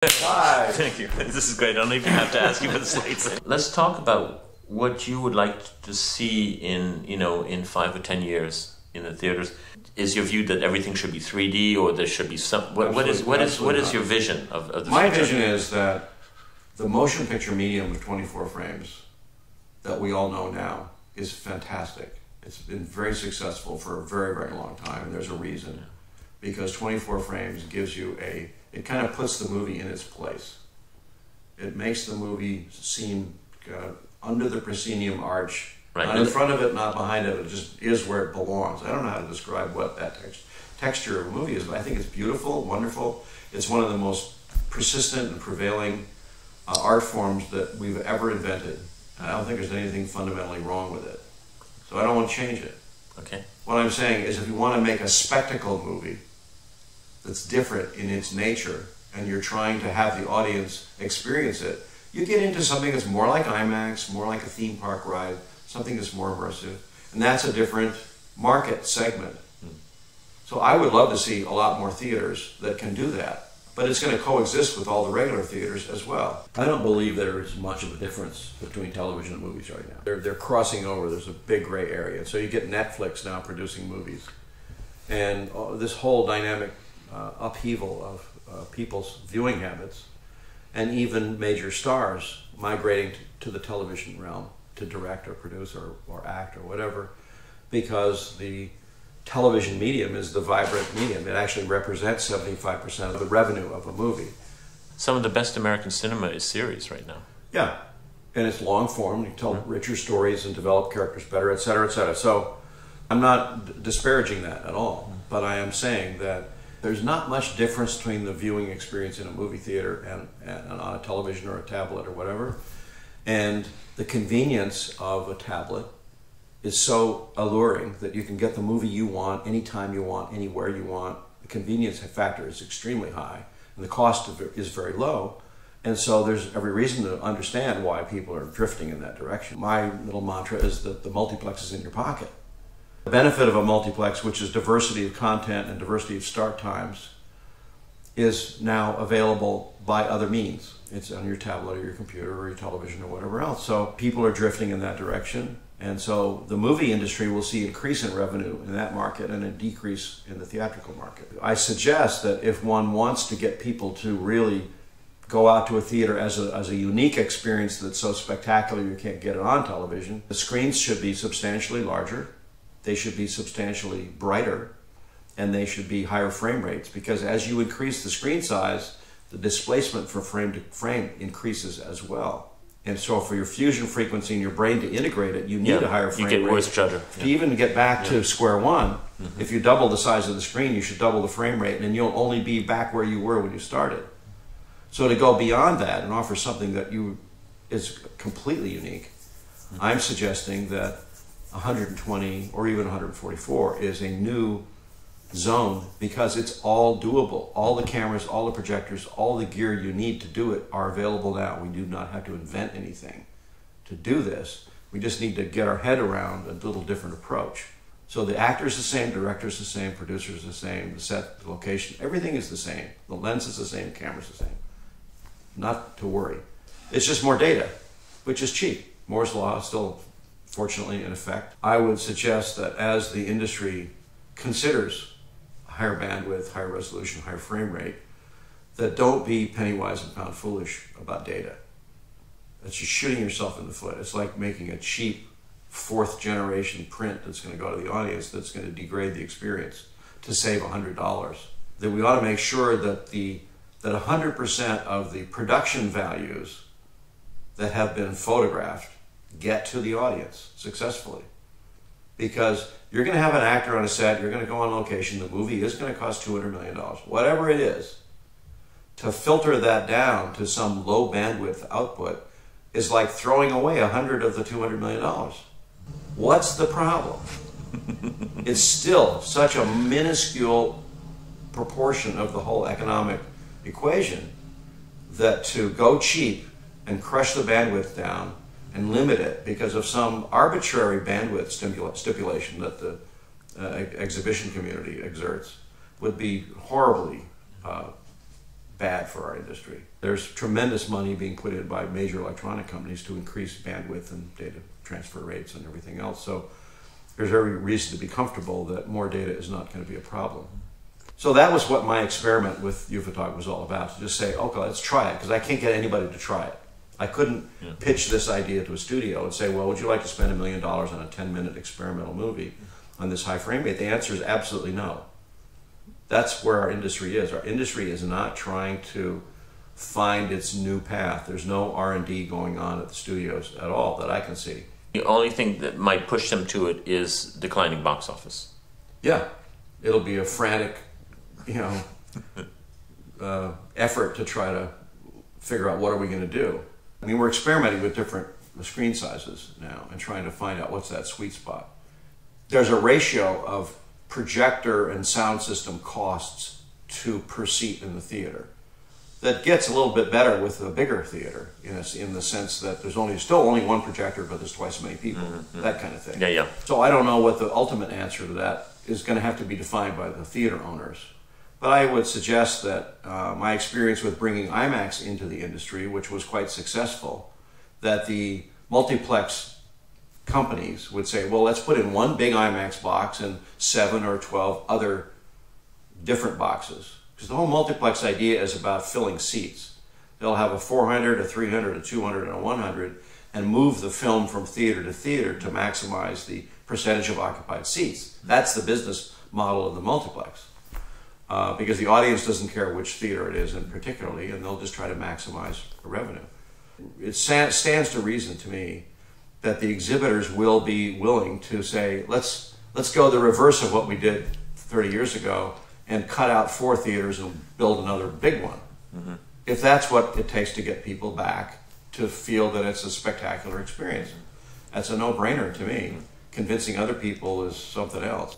Hi. Thank you. This is great. I don't even have to ask you for the slates. Let's talk about what you would like to see in, in 5 or 10 years in the theaters. Is your view that everything should be 3D, or there should be some? What is your vision of the future? My vision is that the motion picture medium of 24 frames that we all know now is fantastic. It's been very successful for a very, very long time, and there's a reason. Because 24 frames gives you it kind of puts the movie in its place. It makes the movie seem under the proscenium arch, right. Not in front of it, not behind it. It just is where it belongs. I don't know how to describe what that texture of a movie is, but I think it's beautiful, wonderful. It's one of the most persistent and prevailing art forms that we've ever invented. And I don't think there's anything fundamentally wrong with it. So I don't want to change it. Okay. What I'm saying is, if you want to make a spectacle movie that's different in its nature, and you're trying to have the audience experience it, you get into something that's more like IMAX, more like a theme park ride, something that's more immersive, and that's a different market segment. So I would love to see a lot more theaters that can do that, but it's going to coexist with all the regular theaters as well. I don't believe there is much of a difference between television and movies right now. They're crossing over. There's a big gray area. So you get Netflix now producing movies, and this whole dynamic upheaval of people's viewing habits, and even major stars migrating to the television realm to direct or produce or act or whatever, because the television medium is the vibrant medium. It actually represents 75% of the revenue of a movie. Some of the best American cinema is series right now. Yeah, and it's long form. You can tell richer stories and develop characters better, et cetera, et cetera. So I'm not disparaging that at all, but I am saying that there's not much difference between the viewing experience in a movie theater and on a television or a tablet or whatever. And the convenience of a tablet is so alluring that you can get the movie you want, anytime you want, anywhere you want. The convenience factor is extremely high, and the cost of it is very low. And so there's every reason to understand why people are drifting in that direction. My little mantra is that the multiplex is in your pocket. The benefit of a multiplex, which is diversity of content and diversity of start times, is now available by other means. It's on your tablet or your computer or your television or whatever else. So people are drifting in that direction. And so the movie industry will see an increase in revenue in that market and a decrease in the theatrical market. I suggest that if one wants to get people to really go out to a theater as a unique experience that's so spectacular you can't get it on television, the screens should be substantially larger, they should be substantially brighter, and they should be higher frame rates, because as you increase the screen size, the displacement from frame to frame increases as well. And so for your fusion frequency in your brain to integrate it, you need a higher frame rate. You get worse judder. To even get back to square one, if you double the size of the screen, you should double the frame rate, and you'll only be back where you were when you started. So to go beyond that and offer something that is completely unique, I'm suggesting that 120 or even 144 is a new zone, because it's all doable. All the cameras, all the projectors, all the gear you need to do it are available now. We do not have to invent anything to do this. We just need to get our head around a little different approach. So the actor's the same, director's the same, producer's the same, the set, the location, everything is the same. The lens is the same, the camera's the same. Not to worry. It's just more data, which is cheap. Moore's law is still fortunately in effect. I would suggest that as the industry considers higher bandwidth, higher resolution, higher frame rate, that don't be penny wise and pound foolish about data. That's just shooting yourself in the foot. It's like making a cheap fourth generation print that's going to go to the audience that's going to degrade the experience to save $100. That we ought to make sure that 100% of the production values that have been photographed get to the audience successfully. Because you're going to have an actor on a set, you're going to go on location, the movie is going to cost $200 million, whatever it is. To filter that down to some low bandwidth output is like throwing away 100 of the $200 million. What's the problem? It's still such a minuscule proportion of the whole economic equation that to go cheap and crush the bandwidth down and limit it because of some arbitrary bandwidth stipulation that the exhibition community exerts would be horribly bad for our industry. There's tremendous money being put in by major electronic companies to increase bandwidth and data transfer rates and everything else. So there's every reason to be comfortable that more data is not going to be a problem. So that was what my experiment with Ufotog was all about, to just say, okay, let's try it, because I can't get anybody to try it. I couldn't pitch this idea to a studio and say, well, would you like to spend $1 million on a 10-minute experimental movie on this high frame rate? The answer is absolutely no. That's where our industry is. Our industry is not trying to find its new path. There's no R&D going on at the studios at all that I can see. The only thing that might push them to it is declining box office. Yeah, it'll be a frantic, effort to try to figure out what are we going to do. I mean, we're experimenting with different screen sizes now and trying to find out what's that sweet spot. There's a ratio of projector and sound system costs to per seat in the theater that gets a little bit better with a bigger theater, in the sense that there's still only one projector, but there's twice as many people, that kind of thing. Yeah. So I don't know what the ultimate answer to that is going to have to be defined by the theater owners. But I would suggest that my experience with bringing IMAX into the industry, which was quite successful, that the multiplex companies would say, well, let's put in one big IMAX box and 7 or 12 other different boxes. Because the whole multiplex idea is about filling seats. They'll have a 400, a 300, a 200, and a 100, and move the film from theater to theater to maximize the percentage of occupied seats. That's the business model of the multiplex. Because the audience doesn't care which theater it is, and particularly, and they'll just try to maximize revenue. It stands to reason to me that the exhibitors will be willing to say, let's go the reverse of what we did 30 years ago and cut out 4 theaters and build another big one. Mm-hmm. If that's what it takes to get people back to feel that it's a spectacular experience. That's a no-brainer to me. Convincing other people is something else.